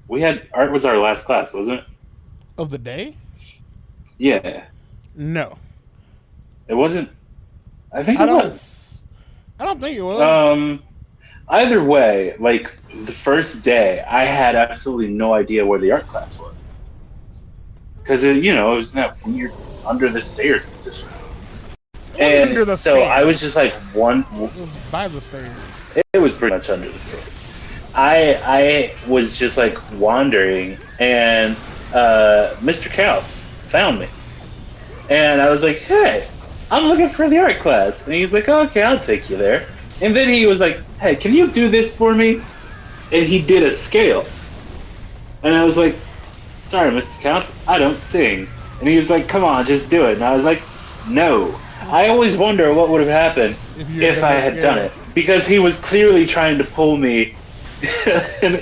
we had art was our last class, wasn't it? Of the day? Yeah, No, it wasn't. I think I it don't. was. I don't think it was. Um, Either way, like the first day, I had absolutely no idea where the art class was because it was in that weird under the stairs position, It wasn't and under the so I was just stairs. like one. It was by the stairs. It was pretty much under the stairs. I was just like wandering, and Mr. Counts found me, and I was like, "Hey, I'm looking for the art class," and he's like, "Okay, I'll take you there." And then he was like, "Hey, can you do this for me?" And he did a scale, and I was like, "Sorry, Mr. Counts, I don't sing." And he was like, "Come on, just do it." And I was like, "No." I always wonder what would have happened If you if done I that had done scale. it, because he was clearly trying to pull me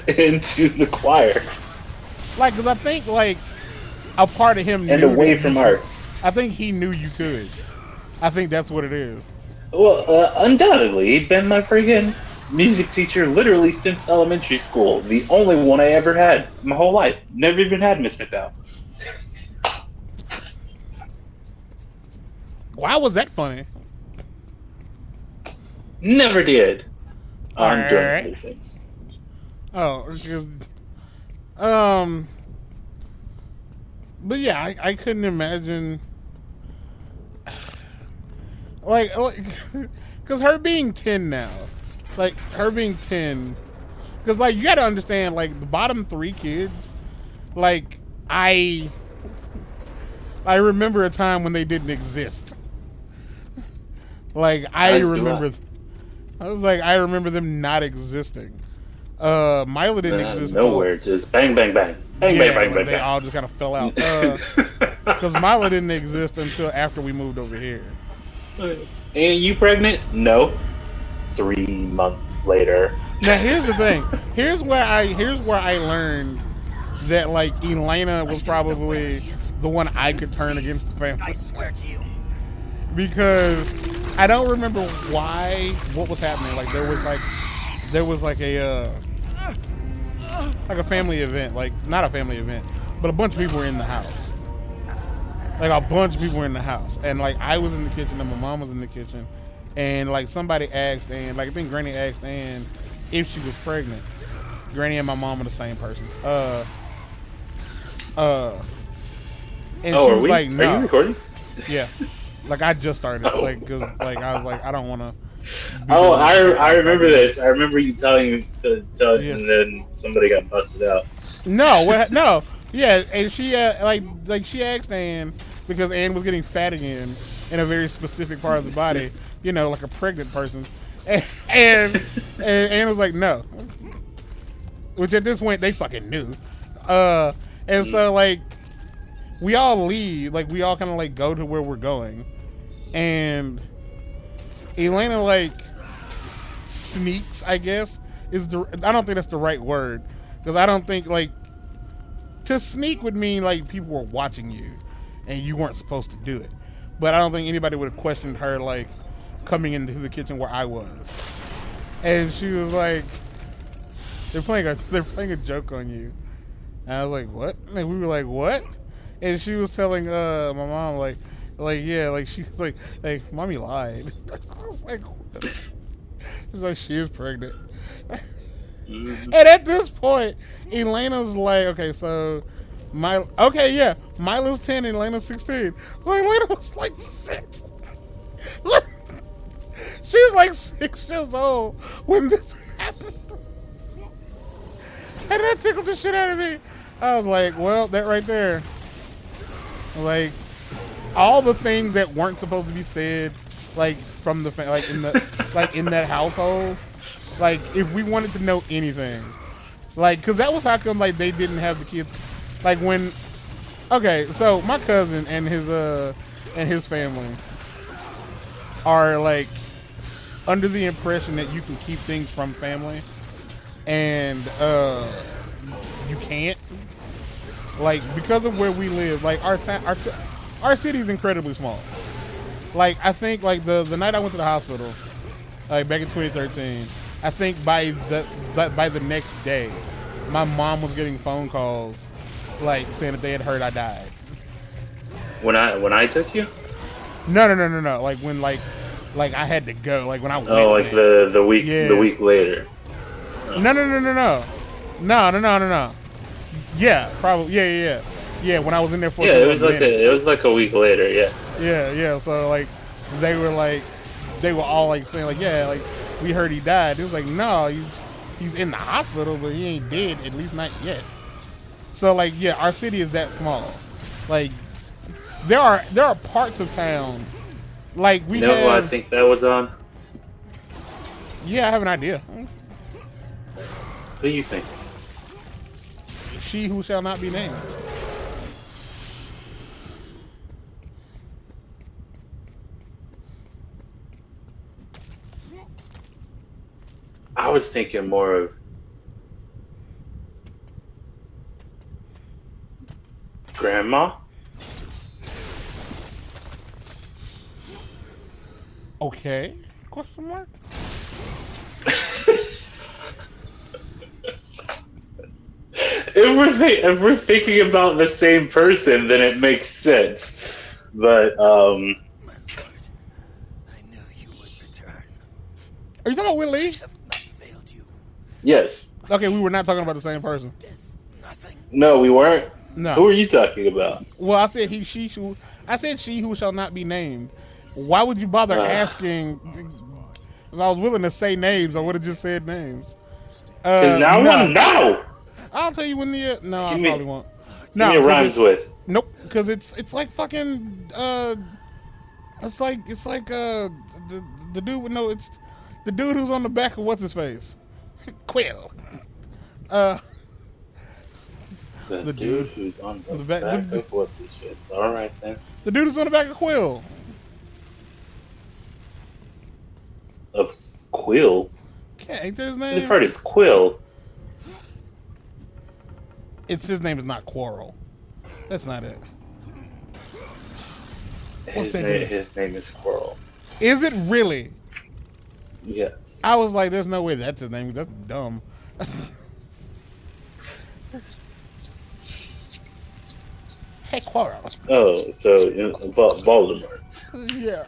into the choir Like, cause I think like a part of him and knew away that you from could. art. I think he knew you could. I think that's what it is. Well, undoubtedly, he'd been my friggin' music teacher literally since elementary school. The only one I ever had my whole life. Never even had Miss McDowell. Why was that funny? Never did. All I'm doing right. other things. Oh, because, um, but yeah, I couldn't imagine like, because her being 10 now, like her being 10, because like you got to understand, like the bottom three kids, like I remember a time when they didn't exist. Like As do I. I was like, I remember them not existing. Mila didn't exist until, Nowhere, just bang, bang, bang. Bang, bang, yeah, bang, like bang, they all just kind of fell out. bang. Because Mila didn't exist until after we moved over here. And you pregnant? No. 3 months later. Now here's the thing. Here's where I learned that like Elena was probably the one I could turn against the family. I swear to you. Because I don't remember what was happening. Like there was like a family event, like not a family event, but a bunch of people were in the house. Like a bunch of people were in the house, and like I was in the kitchen and my mom was in the kitchen, and like somebody asked Ann, like I think Granny asked Ann if she was pregnant. Granny and my mom are the same person. And Oh, she are was we? like, Are you no, recording? yeah. Like I just started, Oh. like, cause like I was like, I don't want to. Oh, I remember this. I remember you telling me to tell, Yeah. and then somebody got busted out. No, no, yeah, and she like she asked Ann because Ann was getting fat again in a very specific part of the body, like a pregnant person, and Ann was like no, which at this point they fucking knew, and so like we all leave, like we all kind of like go to where we're going, and Elena like sneaks, I guess I don't think that's the right word. Because I don't think, like, to sneak would mean, like, people were watching you and you weren't supposed to do it. But I don't think anybody would have questioned her, like, coming into the kitchen where I was. And she was like, they're playing a joke on you. And I was like, what? And we were like, what? And she was telling my mom, like yeah, like, she's like, mommy lied. like, it's like, she is pregnant. And at this point, Elena's like, okay, so Milo's 10 and Elena's 16. Well, Elena was like 6. She was like 6 years old when this happened. And that tickled the shit out of me. I was like, well, that right there. Like, all the things that weren't supposed to be said, like, from the, like, in that household. Like, if we wanted to know anything, like, cause that was how come like they didn't have the kids, like when, okay, so my cousin and his family are like under the impression that you can keep things from family, and you can't, like because of where we live, like our city's incredibly small. Like I think like the night I went to the hospital, like back in 2013. I think by the next day, my mom was getting phone calls, like saying that they had heard I died. When I took you? No. Like when like I had to go. Like when I went. Oh, like there. the week later. Oh. No. Yeah, probably. Yeah. When I was in there for it was like a week later. Yeah. Yeah. So like they were all like saying like, yeah, like we heard he died. It was like, no, he's in the hospital, but he ain't dead, at least not yet. So like, yeah, our city is that small. Like there are parts of town like we have. What I think that was on? Yeah, I have an idea. Who do you think? She who shall not be named. I was thinking more of Grandma. Okay? Question mark? If we're thinking about the same person, then it makes sense. But My lord, I knew you would return. Are you talking about Willie? I have not failed you. yes. Okay, we were not talking about the same person. Death, nothing. No, we weren't. No. Who are you talking about? Well, I said she who shall not be named. Why would you bother asking? If I was willing to say names, I would have just said names. Because now I want to know. I'll tell you when the no, I probably won't. No, give me rhymes with. Nope, because it's like fucking it's like the dude with no, it's the dude who's on the back of what's his face, Quill. The dude who's on the back of what's his face. All right then. The dude who's on the back of Quill. Of Quill. Okay, ain't that his name? The part is Quill. It's his name is not Quarrel. That's not it. What's that dude? His name is Squirrel. Is it really? Yes. I was like, there's no way that's his name. That's dumb. Hey, Quarrel. Oh, so Voldemort. Yeah.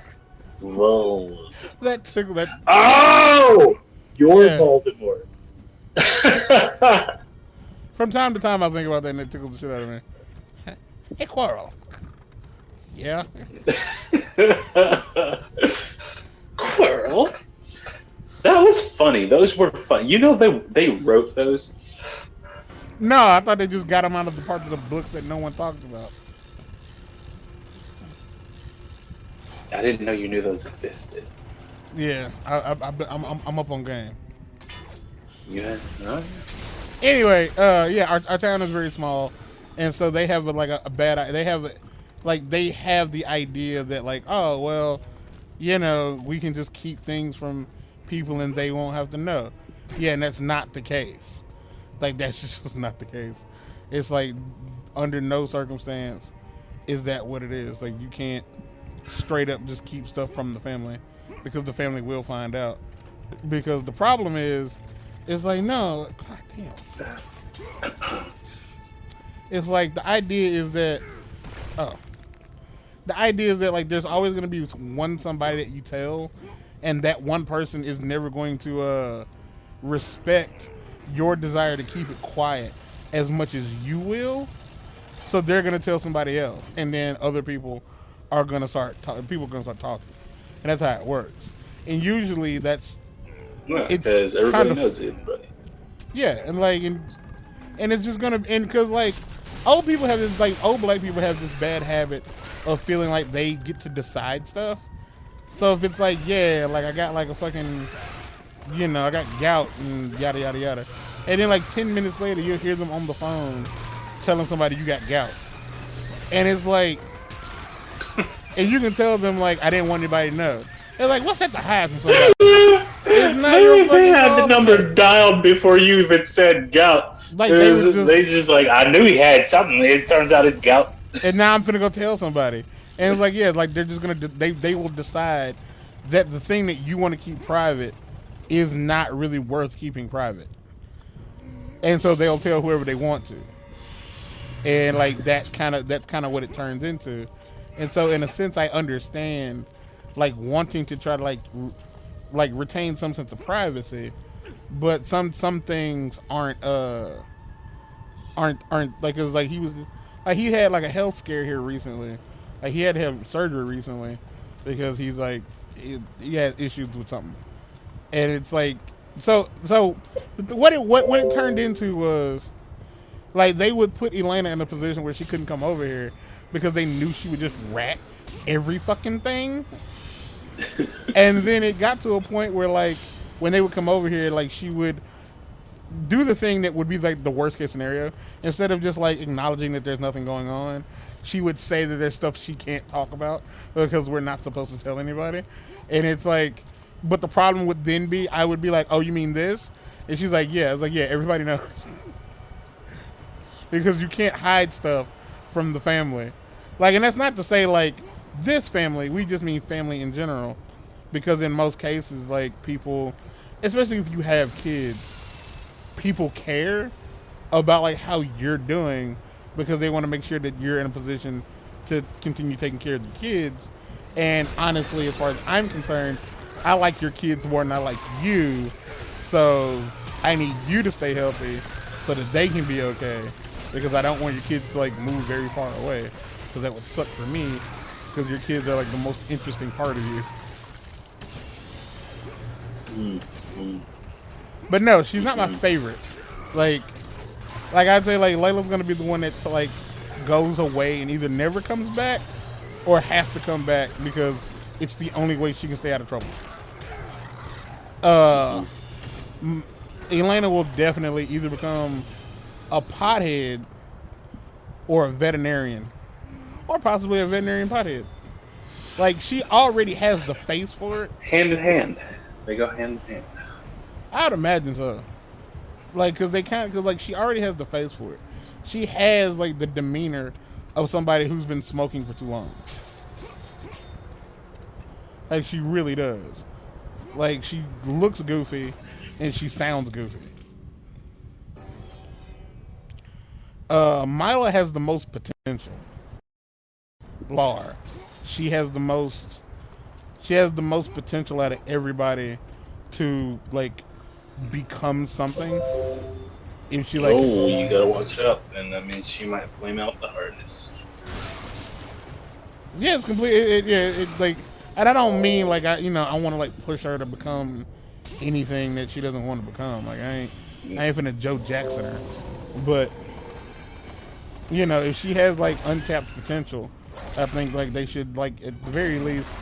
Voldemort. That took that. Oh! You're Yeah. Voldemort. From time to time, I think about that and it tickles the shit out of me. Hey, Quarrel. Yeah. Squirrel? That was funny. Those were fun. You know they wrote those? No, I thought they just got them out of the parts of the books that no one talked about. I didn't know you knew those existed. Yeah, I'm up on game. You had no? Anyway, yeah, our town is very small, and so they have a bad. They have the idea that like, oh well, you know, we can just keep things from people and they won't have to know. Yeah, and that's not the case. Like that's just not the case. It's like under no circumstance is that what it is. Like you can't straight up just keep stuff from the family because the family will find out. Because the problem is, it's like no, god damn. It's like the idea is that like there's always gonna be somebody that you tell, and that one person is never going to respect your desire to keep it quiet as much as you will. So they're gonna tell somebody else, and then other people are gonna start talking, and that's how it works. And usually that's because everybody knows everybody. Yeah, and like and it's just gonna because like old black people have this bad habit of feeling like they get to decide stuff. So if it's like, yeah, like I got like a fucking, you know, I got gout and yada yada yada, and then like 10 minutes later you'll hear them on the phone telling somebody you got gout, and it's like, and you can tell them like I didn't want anybody to know. They're like, what's that to hide from somebody? It's not your fucking They had the problem. number dialed before you even said gout. Like they just like, I knew he had something. It turns out it's gout. And now I'm finna go tell somebody. And it's like, yeah, like they're just gonna they will decide that the thing that you want to keep private is not really worth keeping private. and so they'll tell whoever they want to, and like that's kind of what it turns into. And so in a sense, I understand like wanting to try to like retain some sense of privacy, but some things aren't like, cause like he had like a health scare here recently, like he had to have surgery recently because he's like he had issues with something, and it's like so what it turned into was like they would put Elena in a position where she couldn't come over here because they knew she would just rat every fucking thing. And then it got to a point where like when they would come over here, like she would do the thing that would be like the worst case scenario. Instead of just like acknowledging that there's nothing going on, she would say that there's stuff she can't talk about because we're not supposed to tell anybody. And it's like, but the problem would then be, I would be like, oh, you mean this? And she's like, yeah. I was like, yeah, everybody knows. Because you can't hide stuff from the family. Like, and that's not to say like this family, we just mean family in general. Because in most cases, like people, especially if you have kids, people care about like how you're doing because they want to make sure that you're in a position to continue taking care of the kids. And honestly, as far as I'm concerned, I like your kids more than I like you. So I need you to stay healthy so that they can be okay. Because I don't want your kids to like move very far away, because that would suck for me, because your kids are like the most interesting part of you. Mm-hmm. But no, she's not my favorite. Like I'd say like Layla's gonna be the one that like goes away and either never comes back or has to come back because it's the only way she can stay out of trouble. Elena will definitely either become a pothead or a veterinarian, or possibly a veterinarian pothead. Like she already has the face for it. Hand in hand, they go hand in hand. I'd imagine so. Like, cause like she already has the face for it. She has like the demeanor of somebody who's been smoking for too long. Like she really does. Like she looks goofy and she sounds goofy. Mila has the most potential. Lar. She has the most potential out of everybody to like become something. If she like, oh, you gotta watch out, and that means she might flame out the hardest. Yeah, it's complete. It's like, and I don't mean like I want to like push her to become anything that she doesn't want to become. Like I ain't finna Joe Jackson her, but if she has like untapped potential, I think like they should like at the very least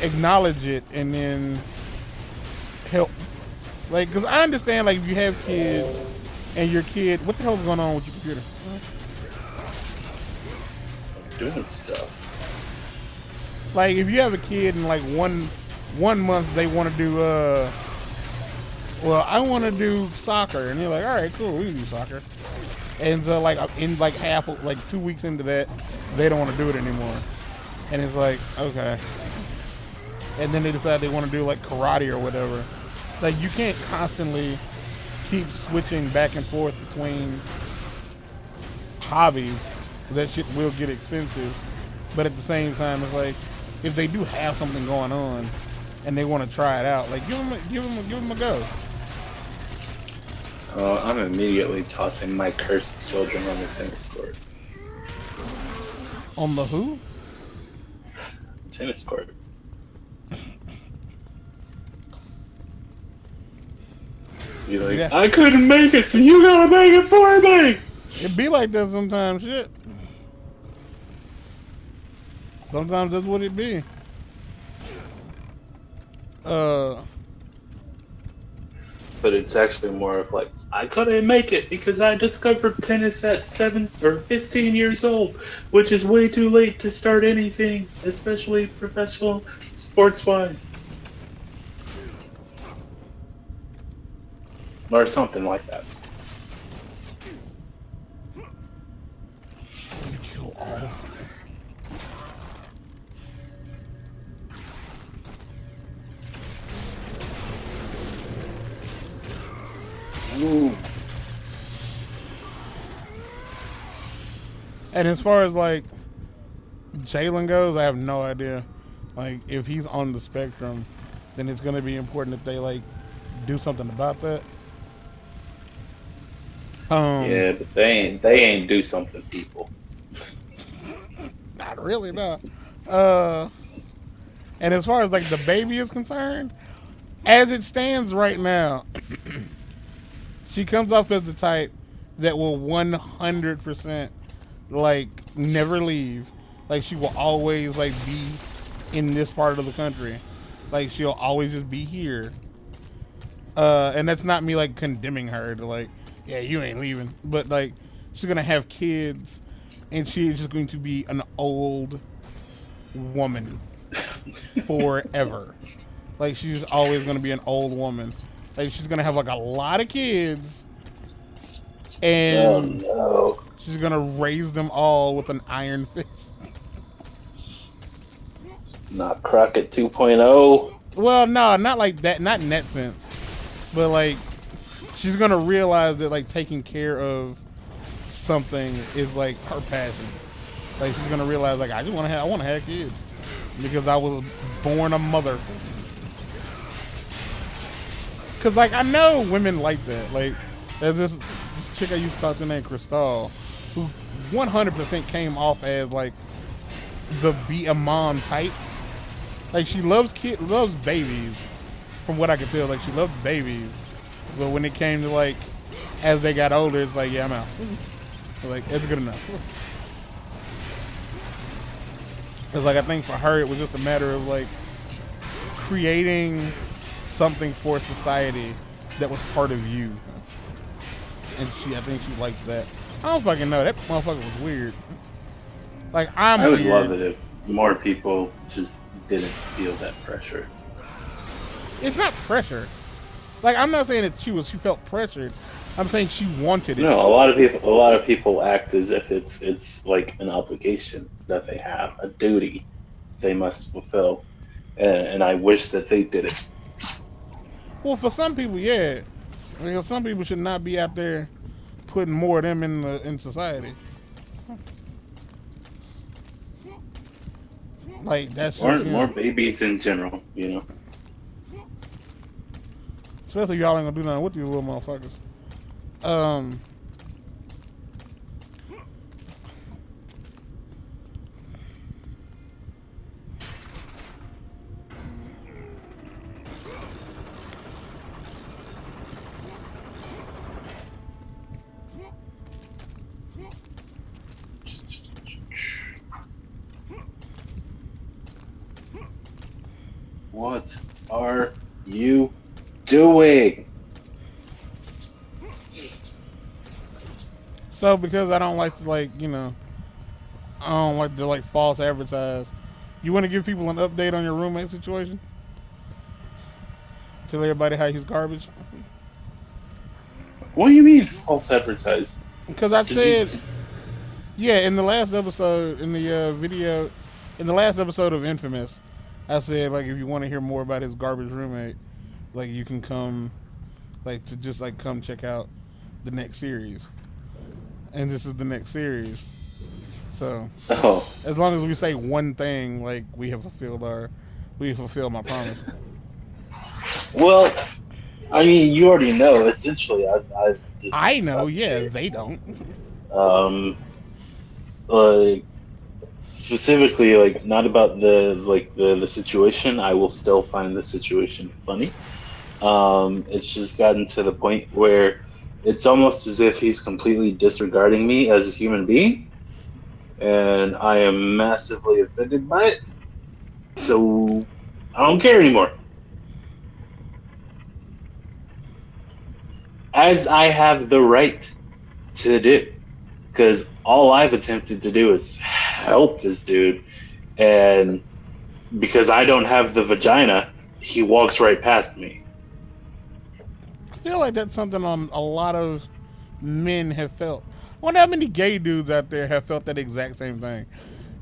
acknowledge it and then help. Like, because I understand like if you have kids and your kid, what the hell is going on with your computer? Doing stuff. Like if you have a kid and like one month they want to do I want to do soccer, and you're like, all right, cool, we can do soccer. And so like in like 2 weeks into that, they don't want to do it anymore, and it's like, okay. And then they decide they want to do like karate or whatever. Like you can't constantly keep switching back and forth between hobbies. That shit will get expensive, but at the same time, it's like if they do have something going on and they want to try it out, like give them a go. Oh, I'm immediately tossing my cursed children on the tennis court. On the who? Tennis court. Be like, yeah. I couldn't make it, so you gotta make it for me. It be like that sometimes, shit. Sometimes that's what it be. But it's actually more of like, I couldn't make it because I discovered tennis at 7 or 15 years old, which is way too late to start anything, especially professional sports-wise. Or something like that. You kill all of them. And as far as like Jalen goes, I have no idea. Like if he's on the spectrum, then it's gonna be important that they like do something about that. Yeah, but they ain't do something, people. Not really, no. Uh, and as far as like the baby is concerned, as it stands right now, she comes off as the type that will 100% like never leave. Like she will always like be in this part of the country. Like she'll always just be here. And that's not me like condemning her to like, yeah, you ain't leaving. But like she's gonna have kids and she's just going to be an old woman forever. Like she's always gonna be an old woman. Like she's gonna have like a lot of kids and Oh she's gonna raise them all with an iron fist. no, not Crockett 2.0. Well, no, not like that, not in that sense. But like she's gonna realize that like taking care of something is like her passion. Like she's gonna realize like I wanna have kids because I was born a mother. Cause like I know women like that. Like there's this chick I used to talk to named Cristal, who 100% came off as like the be a mom type. Like she loves babies, from what I could tell. Like she loves babies, but when it came to like as they got older, it's like yeah, I'm out. Like it's good enough. Cause like I think for her it was just a matter of like creating something for society that was part of you. And I think she liked that. I don't fucking know. That motherfucker was weird. Like I would weird. love it if more people just didn't feel that pressure. It's not pressure. Like I'm not saying that she felt pressured. I'm saying she wanted it. No, a lot of people act as if it's like an obligation that they have, a duty they must fulfill, and I wish that they did it. Well, for some people, yeah. Because some people should not be out there putting more of them in society. Like that's Or just, more babies in general, you know. Especially y'all ain't gonna do nothing with these little motherfuckers. What are you doing? So because I don't like to like, I don't like to like false advertise. You want to give people an update on your roommate situation? Tell everybody how he's garbage? What do you mean false advertise? Because I said, yeah, in the last episode, in the last episode of Infamous, I said, like, if you want to hear more about his garbage roommate, like, you can come, like, to just, like, come check out the next series. And this is the next series. So, as long as we say one thing, like, we have fulfilled my promise. Well, I mean, you already know. Essentially, I know, yeah, they don't. Like, specifically, like, not about the situation. I will still find the situation funny. It's just gotten to the point where it's almost as if he's completely disregarding me as a human being, and I am massively offended by it. So I don't care anymore. As I have the right to do, because all I've attempted to do is help this dude, and because I don't have the vagina, he walks right past me. I feel like that's something a lot of men have felt. I wonder how many gay dudes out there have felt that exact same thing.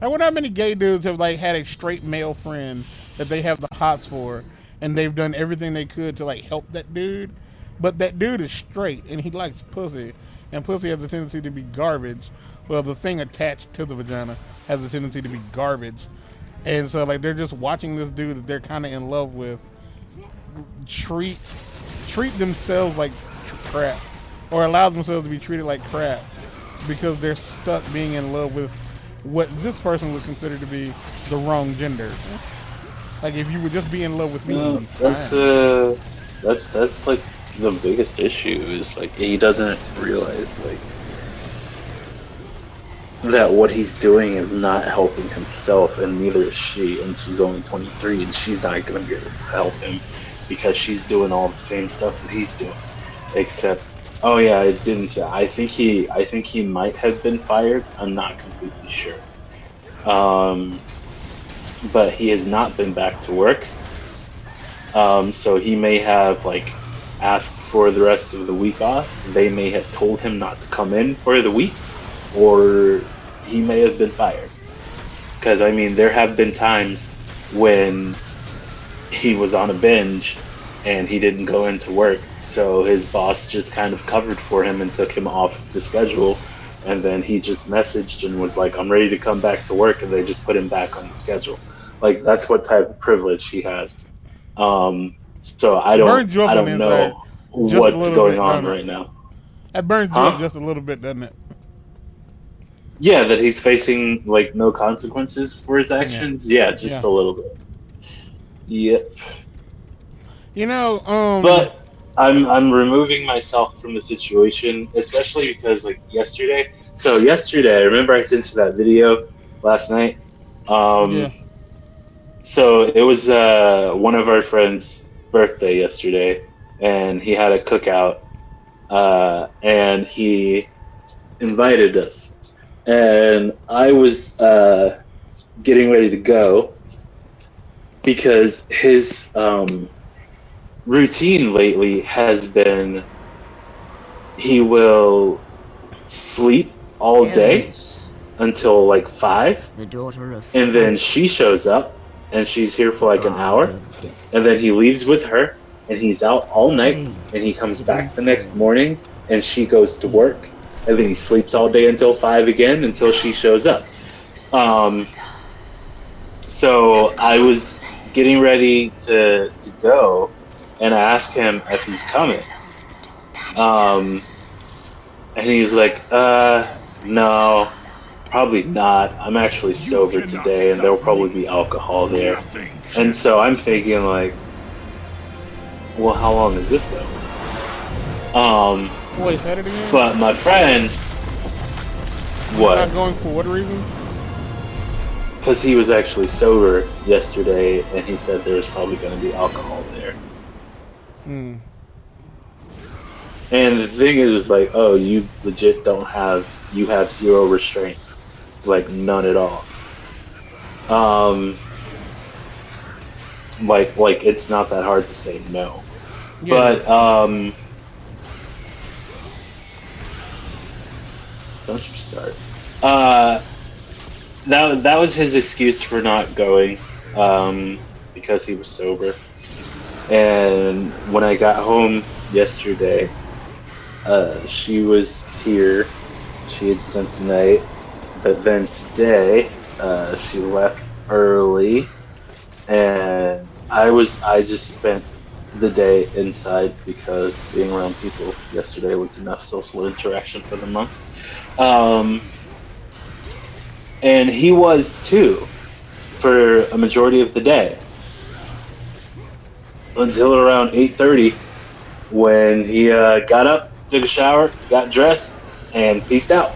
I wonder how many gay dudes have like had a straight male friend that they have the hots for, and they've done everything they could to like help that dude, But that dude is straight and he likes pussy, and pussy has a tendency to be garbage. Well, the thing attached to the vagina has a tendency to be garbage, and so like they're just watching this dude that they're kind of in love with treat themselves like crap, or allow themselves to be treated like crap because they're stuck being in love with what this person would consider to be the wrong gender. Like if you would just be in love with me, No, you'd be fine. that's like the biggest issue is like he doesn't realize like that what he's doing is not helping himself, and neither is she, and she's only 23 and she's not going to be able to help him because she's doing all the same stuff that he's doing, except oh yeah, I didn't say, I think he might have been fired. I'm not completely sure, but he has not been back to work, so he may have like asked for the rest of the week off. They may have told him not to come in for the week, or he may have been fired. Because I mean, there have been times when he was on a binge and he didn't go into work, so his boss just kind of covered for him and took him off the schedule, and then he just messaged and was like, I'm ready to come back to work, and they just put him back on the schedule. Like, that's what type of privilege he has. So I don't know what's going on right now. That burns you up just a little bit, doesn't it? Yeah, that he's facing like no consequences for his actions. Yeah, just a little bit. Yep. You know, but I'm removing myself from the situation, especially because like yesterday. So yesterday, I remember I sent you that video last night. So it was one of our friends' birthday yesterday, and he had a cookout, and he invited us. And I was getting ready to go because his routine lately has been he will sleep all day until like 5, and then she shows up and she's here for like an hour, and then he leaves with her and he's out all night, and he comes back the next morning and she goes to work, and then he sleeps all day until 5 again until she shows up. So I was getting ready to go, and I asked him if he's coming. And he's like, no, probably not. I'm actually sober today, and there'll probably be alcohol there. And so I'm thinking like, well, how long is this going? Wait, say it again? But my friend, what? Not going for what reason? Because he was actually sober yesterday, and he said there was probably going to be alcohol there. And the thing is like, oh, you legit you have zero restraint, like none at all. Like it's not that hard to say no. Yeah. But don't you start. That was his excuse for not going, because he was sober. And when I got home yesterday, she was here. She had spent the night, but then today she left early, and I just spent the day inside because being around people yesterday was enough social interaction for the month. And he was too for a majority of the day until around 8:30 when he got up, took a shower, got dressed, and peaced out.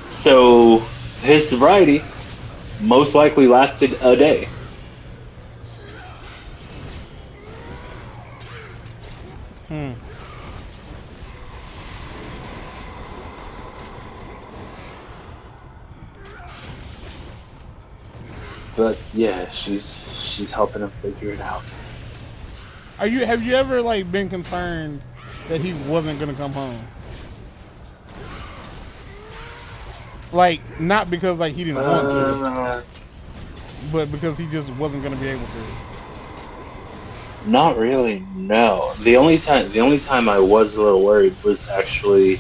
So his sobriety most likely lasted a day. But yeah, she's helping him figure it out. Have you ever like been concerned that he wasn't gonna come home? Like, not because like he didn't want to, but because he just wasn't gonna be able to. Not really. No. The only time I was a little worried was actually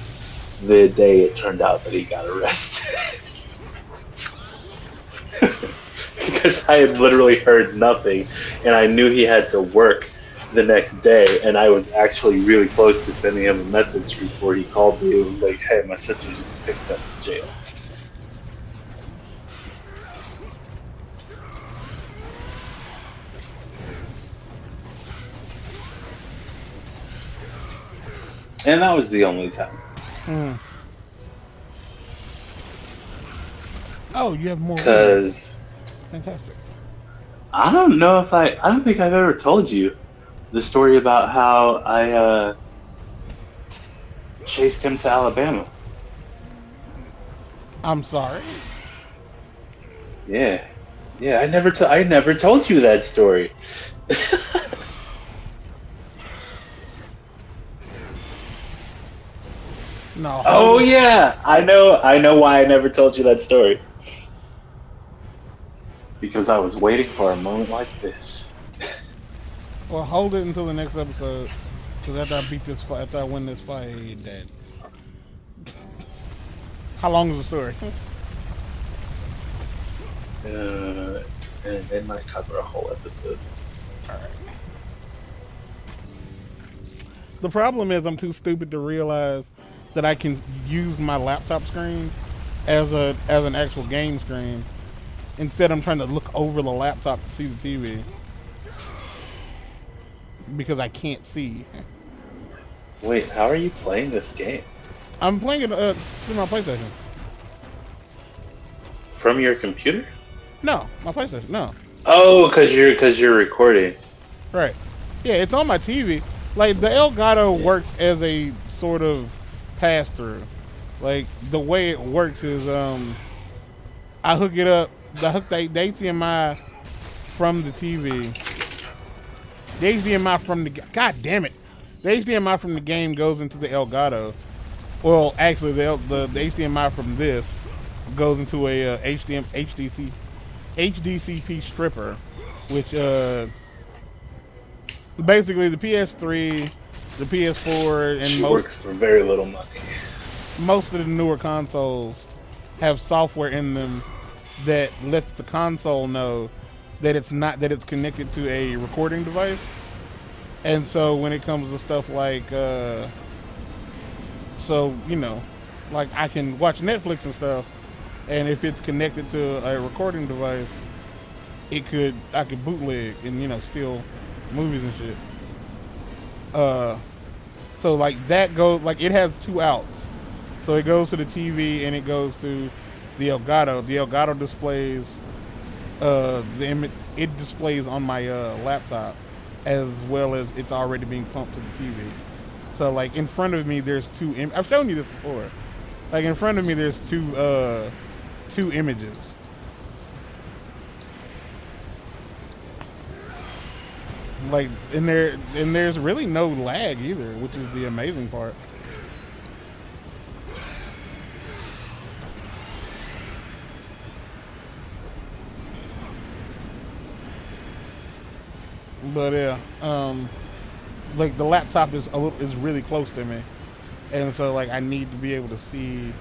the day it turned out that he got arrested. Because I had literally heard nothing, and I knew he had to work the next day, and I was actually really close to sending him a message before he called me. It was like, "Hey, my sister just picked up in jail." And that was the only time. Mm. Oh, you have more. Because Fantastic. I don't know if I don't think I've ever told you the story about how I chased him to Alabama. I'm sorry. Yeah, yeah. I never told you that story. No. Oh yeah, I know why I never told you that story. Because I was waiting for a moment like this. Well, hold it until the next episode. Because after I beat this fight, after I win this fight, you're dead. How long is the story? It might cover a whole episode. The problem is I'm too stupid to realize that I can use my laptop screen as an actual game screen. Instead, I'm trying to look over the laptop to see the TV because I can't see. Wait, how are you playing this game? I'm playing it through my PlayStation. From your computer? No, my PlayStation. No. Oh, because you're recording. Right. Yeah, it's on my TV. Like, the Elgato works as a sort of pass-through. Like, the way it works is I hook it up. I hook the HDMI from the TV. The HDMI from the... God damn it. The HDMI from the game goes into the Elgato. Well, actually, the HDMI from this goes into a HDCP stripper, which basically the PS3, the PS4, and She works for very little money. most of the newer consoles have software in them that lets the console know that it's connected to a recording device. And so when it comes to stuff like like I can watch Netflix and stuff, and if it's connected to a recording device, I could bootleg and steal movies and shit. So like that goes, like it has two outs. So it goes to the TV and it goes to the Elgato. The Elgato displays the image. It displays on my laptop, as well as it's already being pumped to the TV. So like in front of me, there's two. I've shown you this before. Like in front of me, there's two images. Like and there's really no lag either, which is the amazing part. But yeah, like the laptop is really close to me, and so like I need to be able to see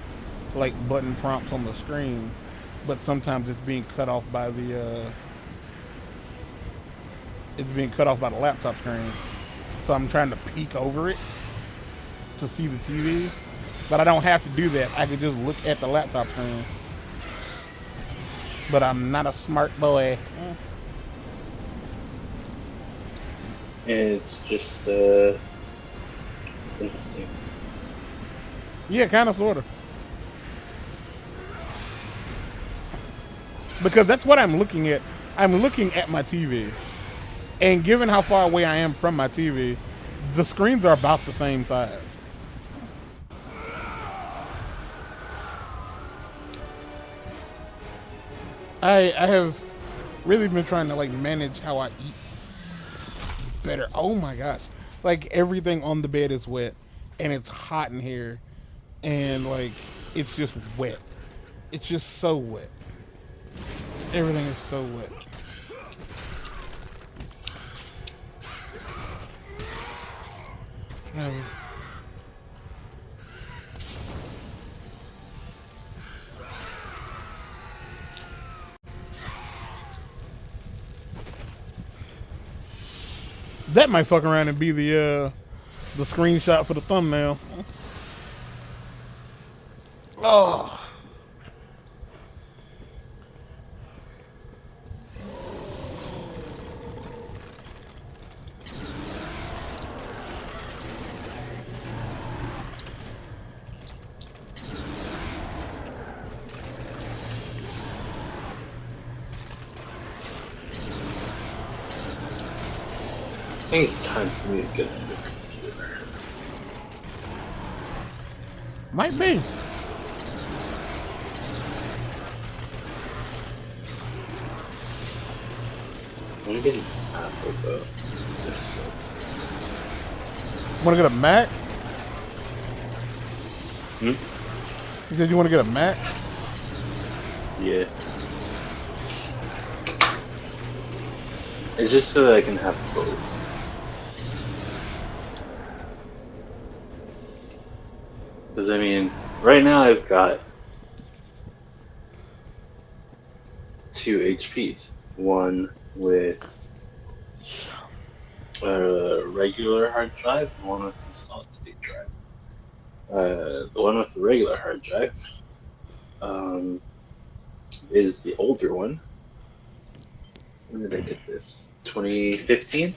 like button prompts on the screen, but sometimes it's being cut off by the laptop screen. So I'm trying to peek over it to see the TV, but I don't have to do that. I can just look at the laptop screen. But I'm not a smart boy. It's just instinct. Yeah, kind of, sort of. Because that's what I'm looking at. I'm looking at my TV. And given how far away I am from my TV, the screens are about the same size. I have really been trying to like manage how I eat better. Oh my gosh. Like everything on the bed is wet and it's hot in here and like it's just wet. It's just so wet. Everything is so wet. That might fuck around and be the screenshot for the thumbnail. Oh. I think it's time for me to get a new computer. Might be. I'm getting Apple though. They're so expensive. Want to get a Mac? Hmm? You said you want to get a Mac? Yeah. It's just so that I can have both. Because I mean, right now I've got 2 HPs. One with a regular hard drive, and one with a solid state drive. The one with the regular hard drive is the older one. When did I get this? 2015?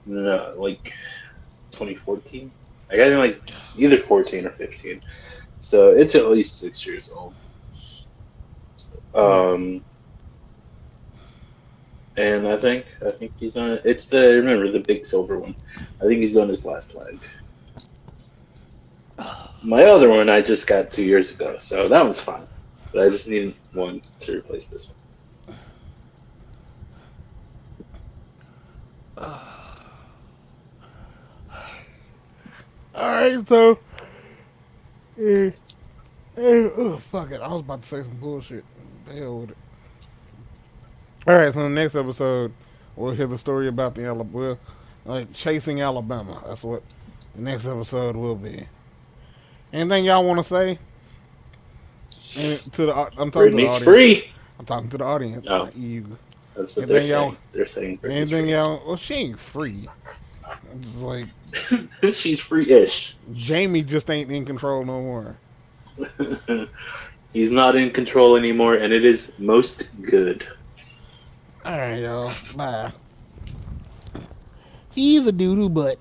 No, like 2014. I got it in like either 14 or 15. So it's at least 6 years old. And I think he's on. It's remember the big silver one. I think he's on his last leg. My other one I just got 2 years ago, so that was fine. But I just needed one to replace this one. Alright, so oh, fuck it. I was about to say some bullshit. The hell with it. Alright, so in the next episode we'll hear the story about the Alabama, like chasing Alabama. That's what the next episode will be. Anything y'all want to say? And to the I'm talking to the audience. Free. I'm talking to the audience. Oh. Not you. That's what they're saying. They're saying Britney's Anything free. y'all? Well, she ain't free. I'm just like She's free-ish. Jamie just ain't in control no more. He's not in control anymore, and it is most good. All right, y'all. Bye. He's a doo-doo butt.